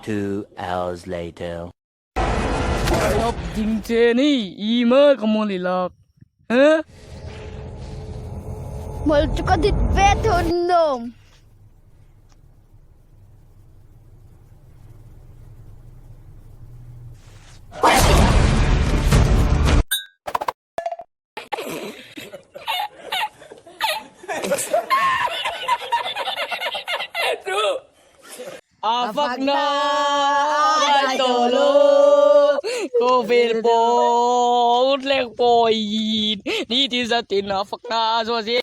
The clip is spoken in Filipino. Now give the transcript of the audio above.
2 hours later. Stop ding Jenny, ima kamu lilak. Hah? Multi ko dit vetundom. Afak na ay tolo ko feel po utlek po yin ni ti sa tin afak na so si